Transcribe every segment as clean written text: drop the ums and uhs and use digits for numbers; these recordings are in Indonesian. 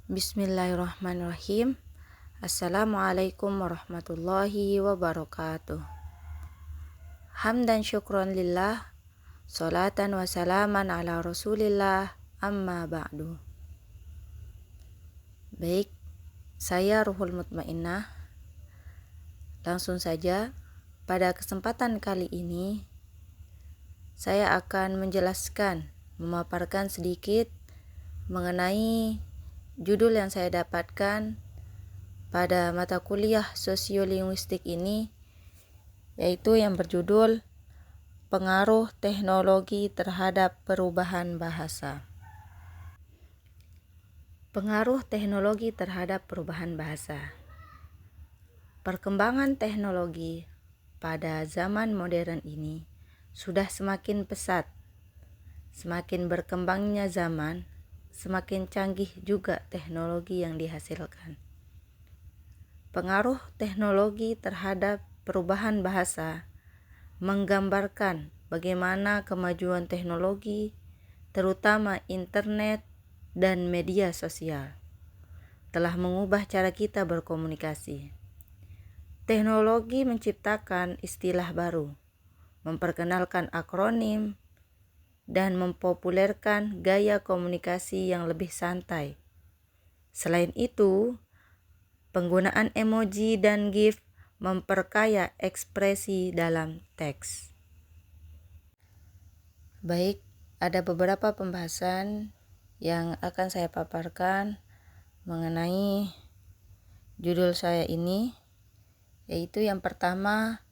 Bismillahirrahmanirrahim. Assalamualaikum warahmatullahi wabarakatuh. Hamdan syukron lillah, salatan wa salaman ala rasulillah, amma ba'du. Baik, saya Ruhul Mutmainnah. Langsung saja, pada kesempatan kali ini saya akan memaparkan sedikit mengenai judul yang saya dapatkan pada mata kuliah sosiolinguistik ini, yaitu yang berjudul Pengaruh Teknologi Terhadap Perubahan Bahasa. Pengaruh teknologi terhadap perubahan bahasa. Perkembangan teknologi pada zaman modern ini sudah semakin pesat. Semakin berkembangnya zaman, semakin canggih juga teknologi yang dihasilkan. Pengaruh teknologi terhadap perubahan bahasa menggambarkan bagaimana kemajuan teknologi, terutama internet dan media sosial, telah mengubah cara kita berkomunikasi. Teknologi menciptakan istilah baru, memperkenalkan akronim, dan mempopulerkan gaya komunikasi yang lebih santai. Selain itu, penggunaan emoji dan GIF memperkaya ekspresi dalam teks. Baik, ada beberapa pembahasan yang akan saya paparkan mengenai judul saya ini, yaitu yang pertama,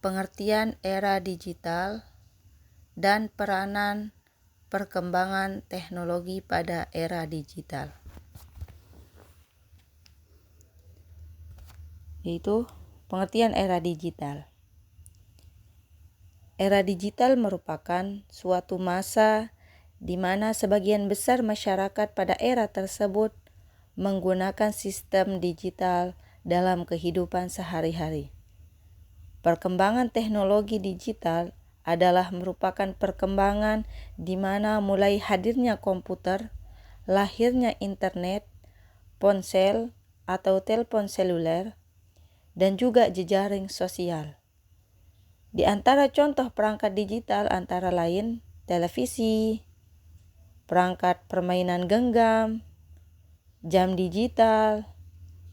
pengertian era digital dan peranan perkembangan teknologi pada era digital. Yaitu pengertian era digital. Era digital merupakan suatu masa di mana sebagian besar masyarakat pada era tersebut menggunakan sistem digital dalam kehidupan sehari-hari. Perkembangan teknologi digital adalah merupakan perkembangan di mana mulai hadirnya komputer, lahirnya internet, ponsel atau telepon seluler, dan juga jejaring sosial. Di antara contoh perangkat digital antara lain televisi, perangkat permainan genggam, jam digital,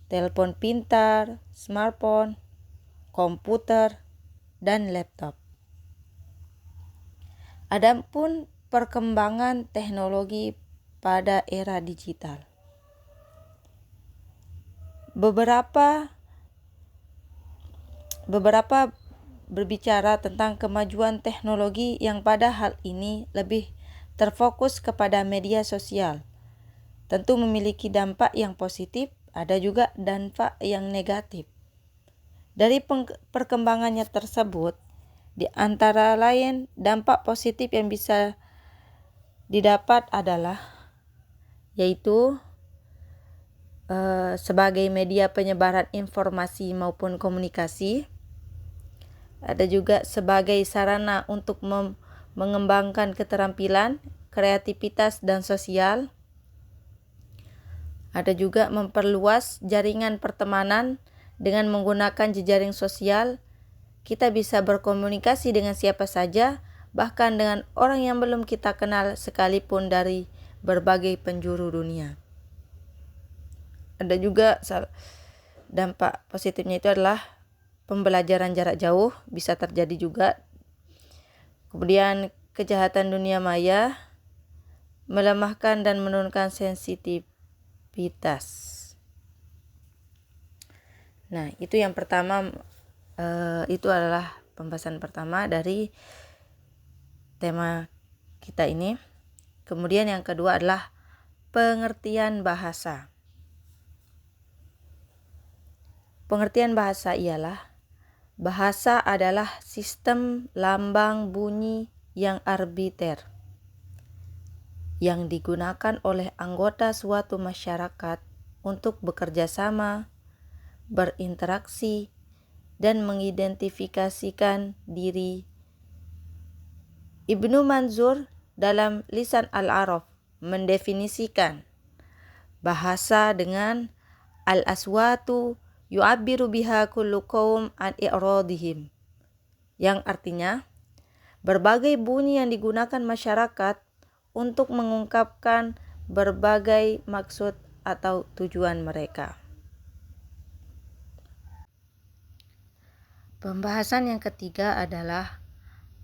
telepon pintar, smartphone, komputer, dan laptop. Adapun perkembangan teknologi pada era digital. Beberapa berbicara tentang kemajuan teknologi yang pada hal ini lebih terfokus kepada media sosial. Tentu memiliki dampak yang positif, ada juga dampak yang negatif. Dari perkembangannya tersebut, di antara lain dampak positif yang bisa didapat adalah yaitu sebagai media penyebaran informasi maupun komunikasi, ada juga sebagai sarana untuk mengembangkan keterampilan, kreativitas, dan sosial. Ada juga memperluas jaringan pertemanan dengan menggunakan jejaring sosial. Kita bisa berkomunikasi dengan siapa saja, bahkan dengan orang yang belum kita kenal sekalipun dari berbagai penjuru dunia. Ada juga dampak positifnya itu adalah pembelajaran jarak jauh bisa terjadi juga. Kemudian kejahatan dunia maya, melemahkan dan menurunkan sensitivitas. Nah, itu yang pertama. Itu adalah pembahasan pertama dari tema kita ini. Kemudian yang kedua adalah pengertian bahasa. Pengertian bahasa bahasa adalah sistem lambang bunyi yang arbiter yang digunakan oleh anggota suatu masyarakat untuk bekerja sama, berinteraksi, dan mengidentifikasikan diri. Ibnu Manzur dalam Lisan Al-Araf mendefinisikan bahasa dengan al-aswatu yu'abbiru biha kullu qaum an i'radihim, yang artinya berbagai bunyi yang digunakan masyarakat untuk mengungkapkan berbagai maksud atau tujuan mereka. Pembahasan yang ketiga adalah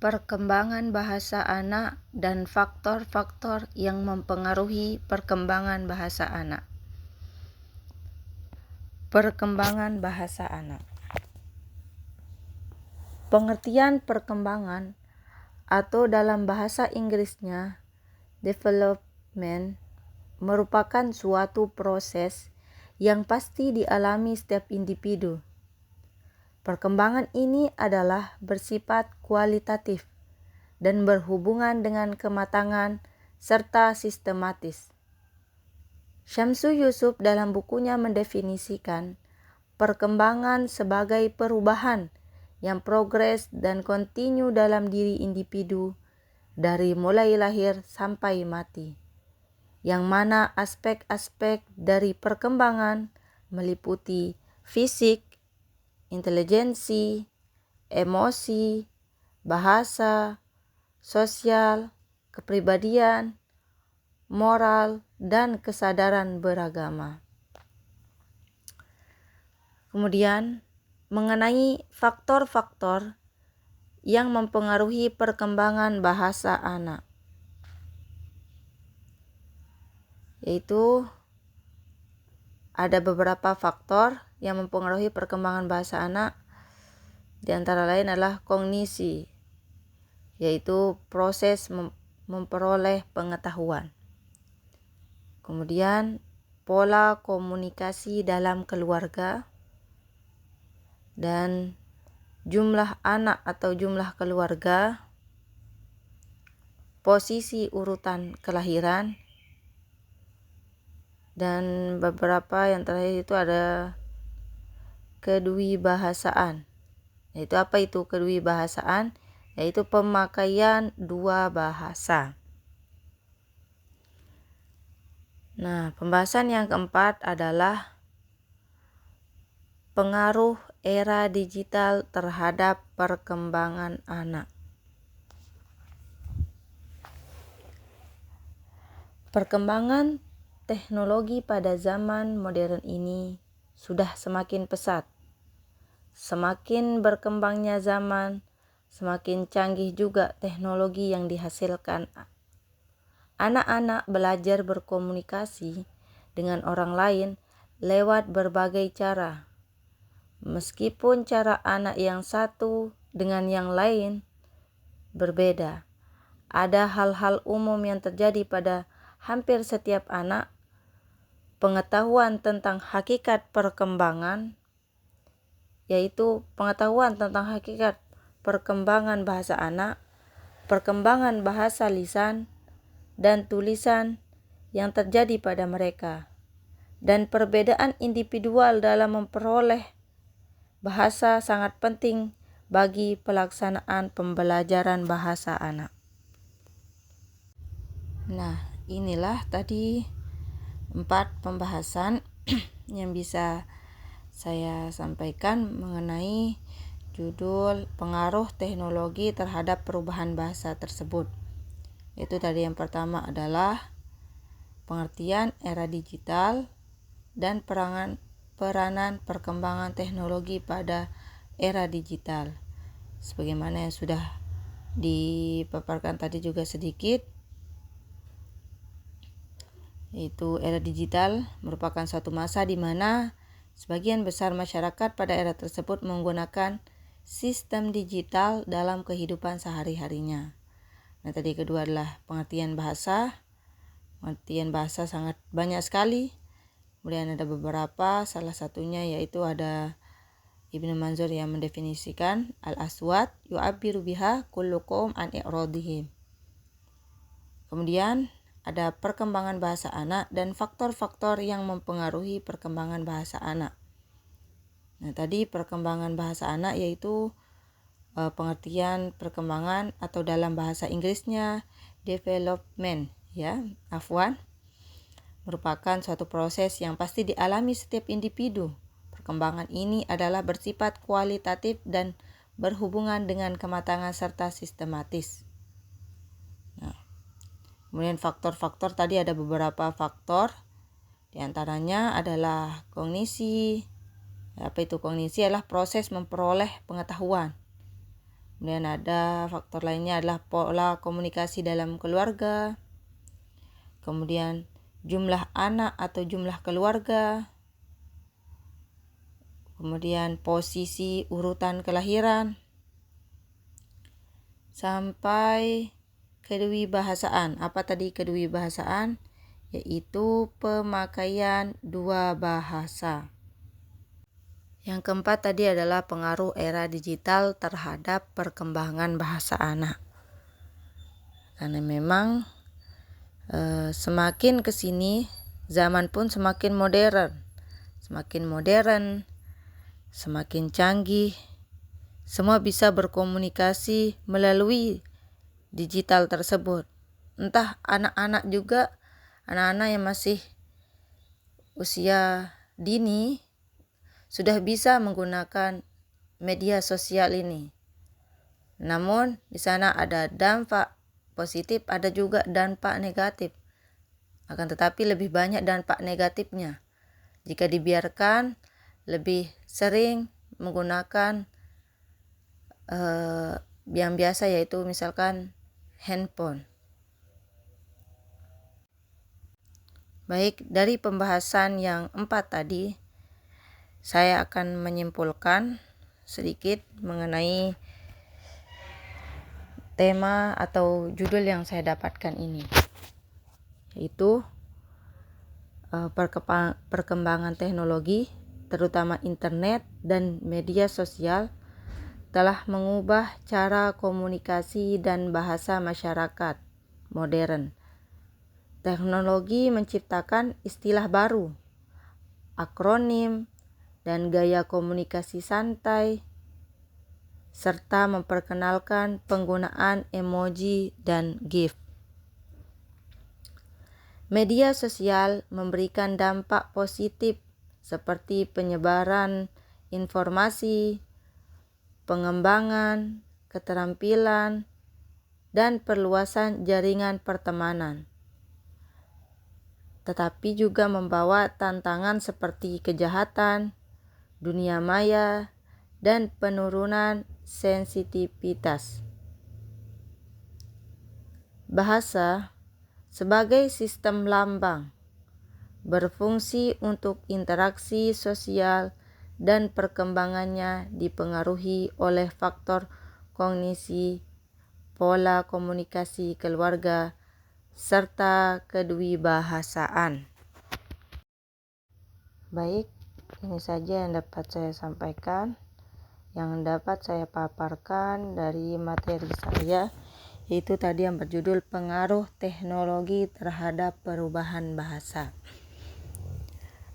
perkembangan bahasa anak dan faktor-faktor yang mempengaruhi perkembangan bahasa anak. Perkembangan bahasa anak. Pengertian perkembangan atau dalam bahasa Inggrisnya development merupakan suatu proses yang pasti dialami setiap individu. Perkembangan ini adalah bersifat kualitatif dan berhubungan dengan kematangan serta sistematis. Syamsu Yusuf dalam bukunya mendefinisikan perkembangan sebagai perubahan yang progres dan kontinu dalam diri individu dari mulai lahir sampai mati, yang mana aspek-aspek dari perkembangan meliputi fisik, intelijensi, emosi, bahasa, sosial, kepribadian, moral, dan kesadaran beragama. Kemudian, mengenai faktor-faktor yang mempengaruhi perkembangan bahasa anak, yaitu ada beberapa faktor yang mempengaruhi perkembangan bahasa anak. Di antara lain adalah kognisi, yaitu proses memperoleh pengetahuan. Kemudian pola komunikasi dalam keluarga dan jumlah anak atau jumlah keluarga, posisi urutan kelahiran, dan beberapa yang terakhir itu ada kedwibahasaan. Yaitu apa itu kedwibahasaan? Yaitu pemakaian dua bahasa. Nah, pembahasan yang keempat adalah pengaruh era digital terhadap perkembangan anak. Perkembangan teknologi pada zaman modern ini sudah semakin pesat. Semakin berkembangnya zaman, semakin canggih juga teknologi yang dihasilkan. Anak-anak belajar berkomunikasi dengan orang lain lewat berbagai cara. Meskipun cara anak yang satu dengan yang lain berbeda, ada hal-hal umum yang terjadi pada hampir setiap anak. Pengetahuan tentang hakikat perkembangan, yaitu pengetahuan tentang hakikat perkembangan bahasa anak, perkembangan bahasa lisan dan tulisan yang terjadi pada mereka, dan perbedaan individual dalam memperoleh bahasa sangat penting bagi pelaksanaan pembelajaran bahasa anak. Nah, inilah tadi 4 pembahasan yang bisa saya sampaikan mengenai judul pengaruh teknologi terhadap perubahan bahasa tersebut. Itu tadi yang pertama adalah pengertian era digital dan peranan perkembangan teknologi pada era digital. Sebagaimana yang sudah dipaparkan tadi juga sedikit, yaitu era digital merupakan suatu masa di mana sebagian besar masyarakat pada era tersebut menggunakan sistem digital dalam kehidupan sehari-harinya. Nah, tadi kedua adalah pengertian bahasa. Pengertian bahasa sangat banyak sekali. Kemudian ada beberapa, salah satunya yaitu ada Ibnu Manzur yang mendefinisikan al-aswat yu'abbiru biha kullu qaum an i'radihim. Kemudian ada perkembangan bahasa anak dan faktor-faktor yang mempengaruhi perkembangan bahasa anak. Nah, tadi perkembangan bahasa anak yaitu pengertian perkembangan atau dalam bahasa Inggrisnya development, ya, afwan, merupakan suatu proses yang pasti dialami setiap individu. Perkembangan ini adalah bersifat kualitatif dan berhubungan dengan kematangan serta sistematis. Nah, kemudian faktor-faktor tadi ada beberapa faktor. Di antaranya adalah kognisi. Apa itu kognisi? Adalah proses memperoleh pengetahuan. Kemudian ada faktor lainnya adalah pola komunikasi dalam keluarga. Kemudian jumlah anak atau jumlah keluarga. Kemudian posisi urutan kelahiran. Sampai kedewibahasaan. Apa tadi kedewibahasaan? Yaitu pemakaian dua bahasa. Yang keempat tadi adalah pengaruh era digital terhadap perkembangan bahasa anak. Karena memang semakin kesini zaman pun semakin modern, semakin canggih. Semua bisa berkomunikasi melalui digital tersebut. Entah anak-anak juga, anak-anak yang masih usia dini sudah bisa menggunakan media sosial ini. Namun di sana ada dampak positif, ada juga dampak negatif. Akan tetapi lebih banyak dampak negatifnya jika dibiarkan lebih sering menggunakan yang biasa, yaitu misalkan handphone. Baik, dari pembahasan yang 4 tadi, saya akan menyimpulkan sedikit mengenai tema atau judul yang saya dapatkan ini, yaitu perkembangan teknologi, terutama internet dan media sosial, telah mengubah cara komunikasi dan bahasa masyarakat modern. Teknologi menciptakan istilah baru, akronim, dan gaya komunikasi santai, serta memperkenalkan penggunaan emoji dan GIF. Media sosial memberikan dampak positif seperti penyebaran informasi, pengembangan keterampilan, dan perluasan jaringan pertemanan. Tetapi juga membawa tantangan seperti kejahatan, dunia maya, dan penurunan sensitivitas. Bahasa sebagai sistem lambang berfungsi untuk interaksi sosial dan perkembangannya dipengaruhi oleh faktor kognisi, pola komunikasi keluarga, serta kedewibahasaan. Baik, ini saja yang dapat saya sampaikan, yang dapat saya paparkan dari materi saya, yaitu tadi yang berjudul pengaruh teknologi terhadap perubahan bahasa.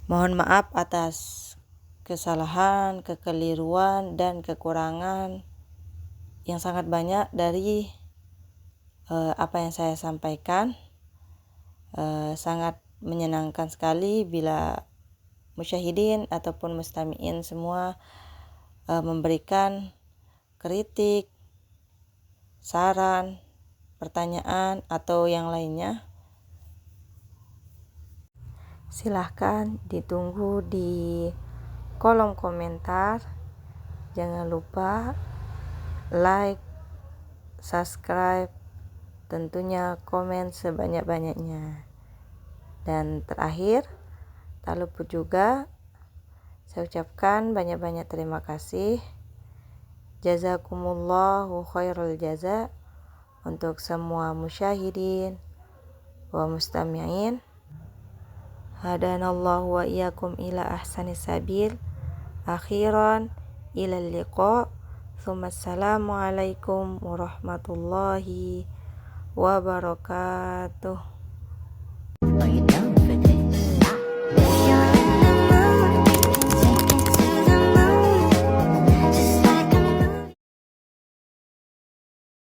Mohon maaf atas kesalahan, kekeliruan, dan kekurangan yang sangat banyak dari apa yang saya sampaikan. Sangat menyenangkan sekali bila musyahidin ataupun mustami'in semua memberikan kritik, saran, pertanyaan, atau yang lainnya. Silahkan ditunggu di kolom komentar. Jangan lupa like, subscribe, tentunya komen sebanyak-banyaknya. Dan terakhir, tak lupa juga saya ucapkan banyak-banyak terima kasih. Jazakumullahu khairul jaza untuk semua musyahidin wa mustami'in. Hadanallahu wa iyyakum ila ahsanis sabil. Akhiran ilal liqa. Assalamualaikum warahmatullahi wabarakatuh.